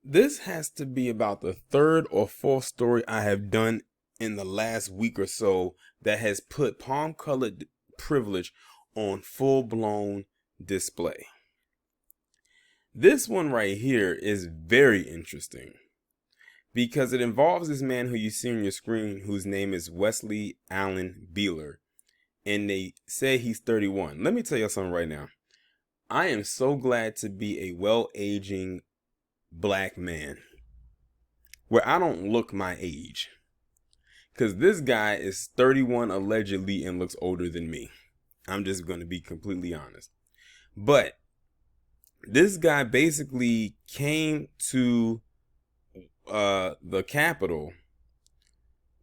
This has to be about the third or fourth story I have done in the last week or so that has put palm colored privilege on full blown display. This one right here is very interesting because it involves this man who you see on your screen whose name is Wesley Allen Beeler, and they say he's 31. Let me tell you something right now. I am so glad to be a well-aging black man where I don't look my age, because this guy is 31 allegedly and looks older than me. I'm just going to be completely honest. But this guy basically came to the Capitol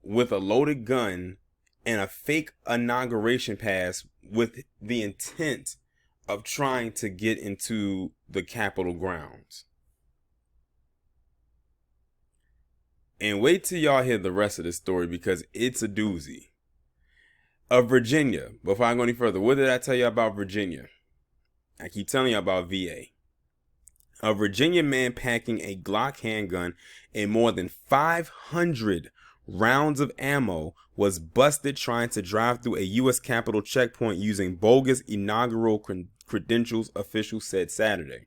with a loaded gun and a fake inauguration pass with the intent of trying to get into the Capitol grounds. And wait till y'all hear the rest of this story because it's a doozy. Of Virginia, before I go any further, what did I tell you about Virginia? I keep telling you about VA. A Virginia man packing a Glock handgun and more than 500 rounds of ammo was busted trying to drive through a U.S. Capitol checkpoint using bogus inaugural credentials, officials said Saturday.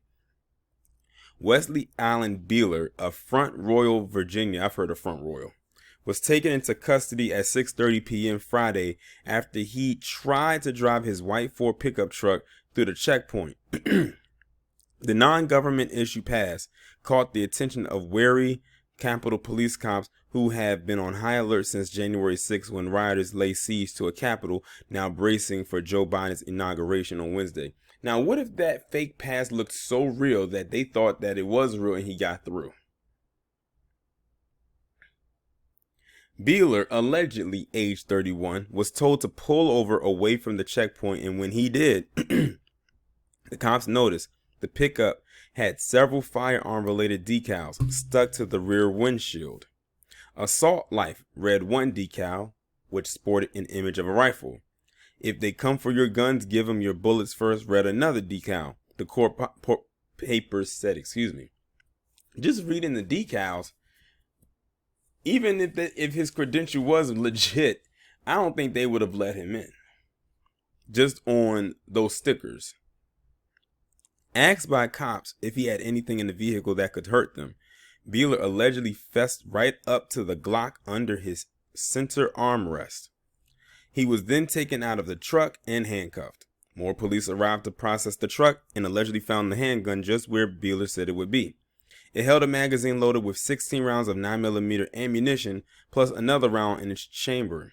Wesley Allen Beeler of Front Royal, Virginia, I've heard of Front Royal, was taken into custody at 6:30 p.m. Friday after he tried to drive his white Ford pickup truck through the checkpoint. The non-government issue pass caught the attention of wary Capitol Police cops who have been on high alert since January 6 when rioters lay siege to a Capitol now bracing for Joe Biden's inauguration on Wednesday. Now, what if that fake pass looked so real that they thought that it was real and he got through? Beeler, allegedly aged 31, was told to pull over away from the checkpoint, and when he did, the cops noticed the pickup had several firearm-related decals stuck to the rear windshield. Assault Life read one decal, which sported an image of a rifle. If they come for your guns, give them your bullets first, read another decal. The court papers said, Just reading the decals, even if his credential was legit, I don't think they would have let him in. Just on those stickers. Asked by cops if he had anything in the vehicle that could hurt them, Beeler allegedly fessed right up to the Glock under his center armrest. He was then taken out of the truck and handcuffed. More police arrived to process the truck and allegedly found the handgun just where Beeler said it would be. It held a magazine loaded with 16 rounds of 9mm ammunition plus another round in its chamber.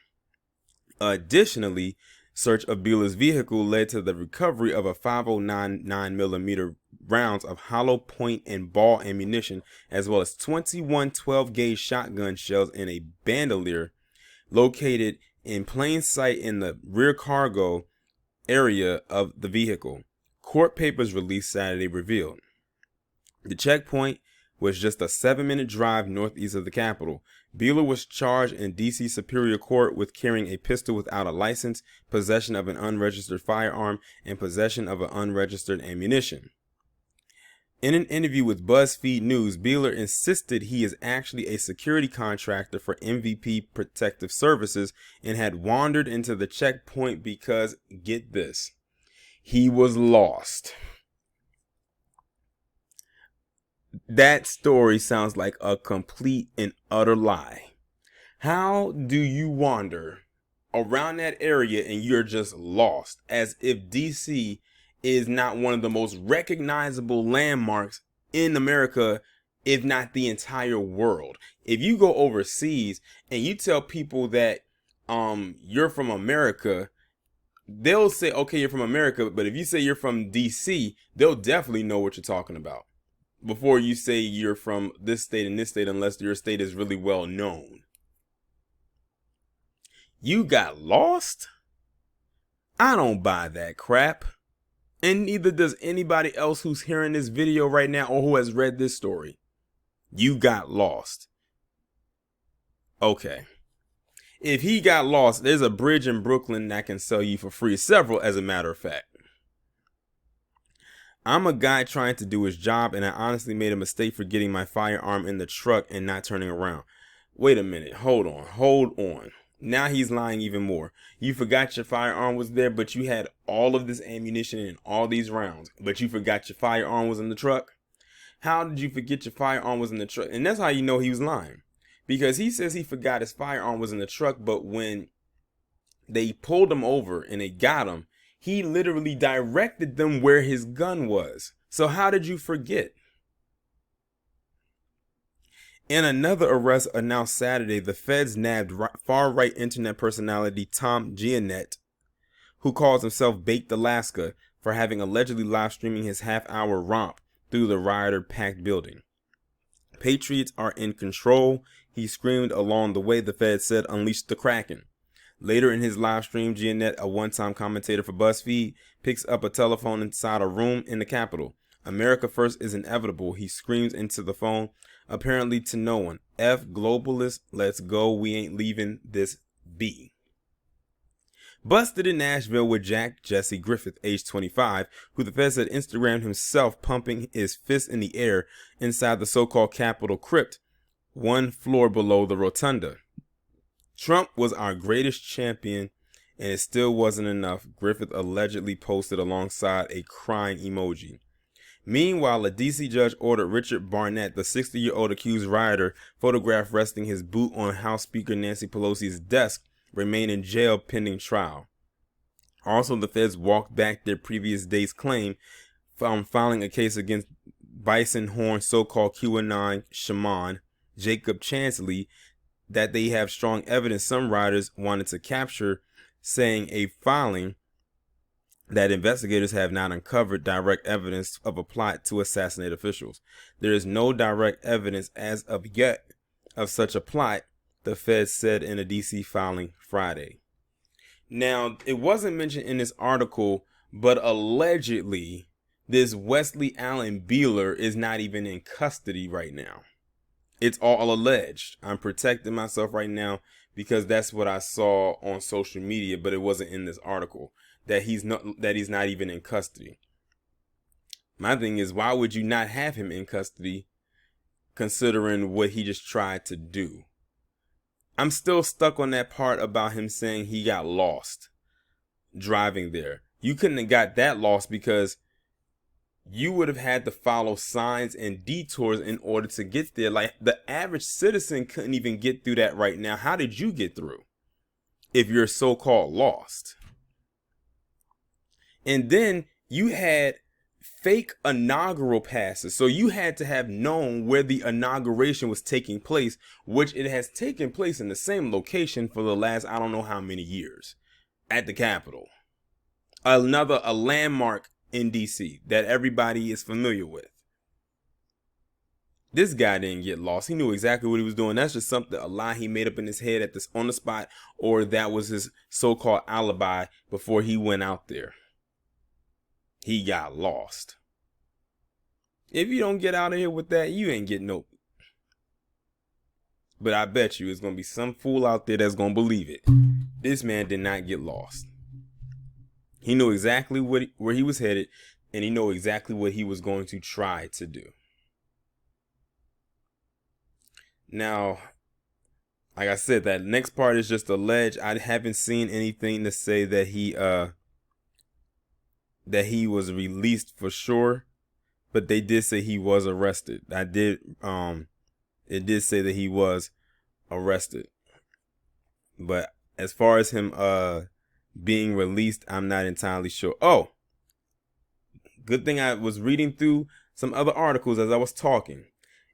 Additionally, search of Beeler's vehicle led to the recovery of a 509 9mm rounds of hollow point and ball ammunition, as well as 21 12-gauge shotgun shells in a bandolier located in plain sight in the rear cargo area of the vehicle. Court papers released Saturday revealed. The checkpoint was just a 7-minute drive northeast of the Capitol. Beeler was charged in D.C. Superior Court with carrying a pistol without a license, possession of an unregistered firearm, and possession of an unregistered ammunition. In an interview with BuzzFeed News, Beeler insisted he is actually a security contractor for MVP Protective Services and had wandered into the checkpoint because, get this, he was lost. That story sounds like a complete and utter lie. How do you wander around that area and you're just lost, as if DC is not one of the most recognizable landmarks in America, if not the entire world? If you go overseas and you tell people that you're from America, they'll say, okay, you're from America, but if you say you're from DC, they'll definitely know what you're talking about before you say you're from this state and this state, unless your state is really well known. You got lost? I don't buy that crap. And neither does anybody else who's hearing this video right now or who has read this story. You got lost. Okay. If he got lost, there's a bridge in Brooklyn that can sell you for free. Several, as a matter of fact. I'm a guy trying to do his job, and I honestly made a mistake forgetting my firearm in the truck and not turning around. Wait a minute. Hold on. Now he's lying even more. You forgot your firearm was there, but you had all of this ammunition and all these rounds, but you forgot your firearm was in the truck? How did you forget your firearm was in the truck? And that's how you know he was lying. Because he says he forgot his firearm was in the truck, but when they pulled him over and they got him, he literally directed them where his gun was. So how did you forget? In another arrest announced Saturday, the feds nabbed far-right internet personality Tom Giannett, who calls himself Baked Alaska, for having allegedly live streaming his half-hour romp through the rioter-packed building. Patriots are in control, he screamed along the way, the feds said, unleash the Kraken. Later in his live stream, Giannett, a one-time commentator for BuzzFeed, picks up a telephone inside a room in the Capitol. America first is inevitable, he screams into the phone, apparently to no one. F globalists, let's go, we ain't leaving this be. Busted in Nashville with Jack Jesse Griffith, age 25, who the feds said Instagrammed himself pumping his fist in the air inside the so-called Capitol crypt, one floor below the rotunda. Trump was our greatest champion, and it still wasn't enough, Griffith allegedly posted alongside a crying emoji. Meanwhile, a D.C. judge ordered Richard Barnett, the 60-year-old accused rioter, photographed resting his boot on House Speaker Nancy Pelosi's desk, remain in jail pending trial. Also, the feds walked back their previous day's claim from filing a case against Bison Horn so-called QAnon shaman Jacob Chansley that they have strong evidence some rioters wanted to capture, saying a filing that investigators have not uncovered direct evidence of a plot to assassinate officials. There is no direct evidence as of yet of such a plot, the feds said in a DC filing Friday. Now, it wasn't mentioned in this article, but allegedly this Wesley Allen Beeler is not even in custody right now. It's all alleged. I'm protecting myself right now because that's what I saw on social media, but it wasn't in this article that he's not even in custody. My thing is, why would you not have him in custody considering what he just tried to do? I'm still stuck on that part about him saying he got lost driving there. You couldn't have got that lost because you would have had to follow signs and detours in order to get there. Like the average citizen couldn't even get through that right now. How did you get through if you're so-called lost? And then you had fake inaugural passes. So you had to have known where the inauguration was taking place, which it has taken place in the same location for the last, I don't know how many years, at the Capitol. A landmark in DC that everybody is familiar with. This guy didn't get lost. He knew exactly what he was doing. That's just something, a lie he made up in his head on the spot, or that was his so-called alibi before he went out there. He got lost. If you don't get out of here with that, you ain't getting no. But I bet you it's going to be some fool out there that's going to believe it. This man did not get lost. He knew exactly where he was headed, and he knew exactly what he was going to try to do. Now, like I said, that next part is just alleged. I haven't seen anything to say that he was released for sure, but they did say he was arrested. It did say that he was arrested. But as far as him being released, I'm not entirely sure. Oh, good thing I was reading through some other articles as I was talking.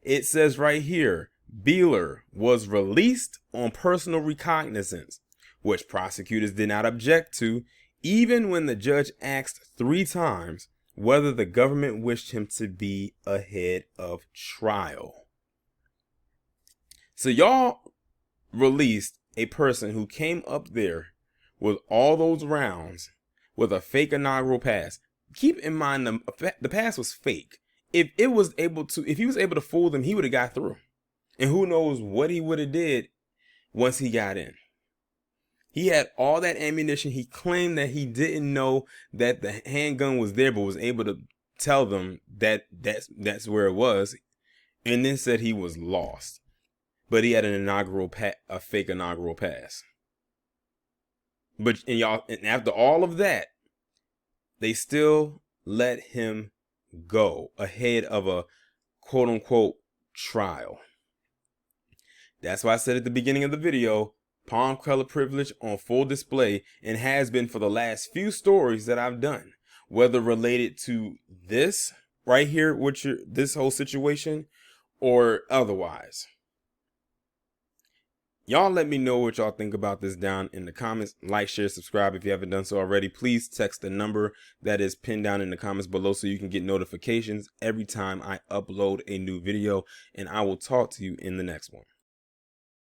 It says right here, Beeler was released on personal recognizance, which prosecutors did not object to, even when the judge asked 3 times whether the government wished him to be ahead of trial. So y'all released a person who came up there with all those rounds with a fake inaugural pass. Keep in mind the pass was fake. If he was able to fool them, he would have got through. And who knows what he would have did once he got in. He had all that ammunition. He claimed that he didn't know that the handgun was there, but was able to tell them that that's where it was, and then said he was lost, but he had a fake inaugural pass. But and after all of that, they still let him go ahead of a quote unquote trial. That's why I said at the beginning of the video, palm color privilege on full display, and has been for the last few stories that I've done, whether related to this right here, this whole situation, or otherwise. Y'all let me know what y'all think about this down in the comments. Like, share, subscribe if you haven't done so already. Please text the number that is pinned down in the comments below so you can get notifications every time I upload a new video, and I will talk to you in the next one.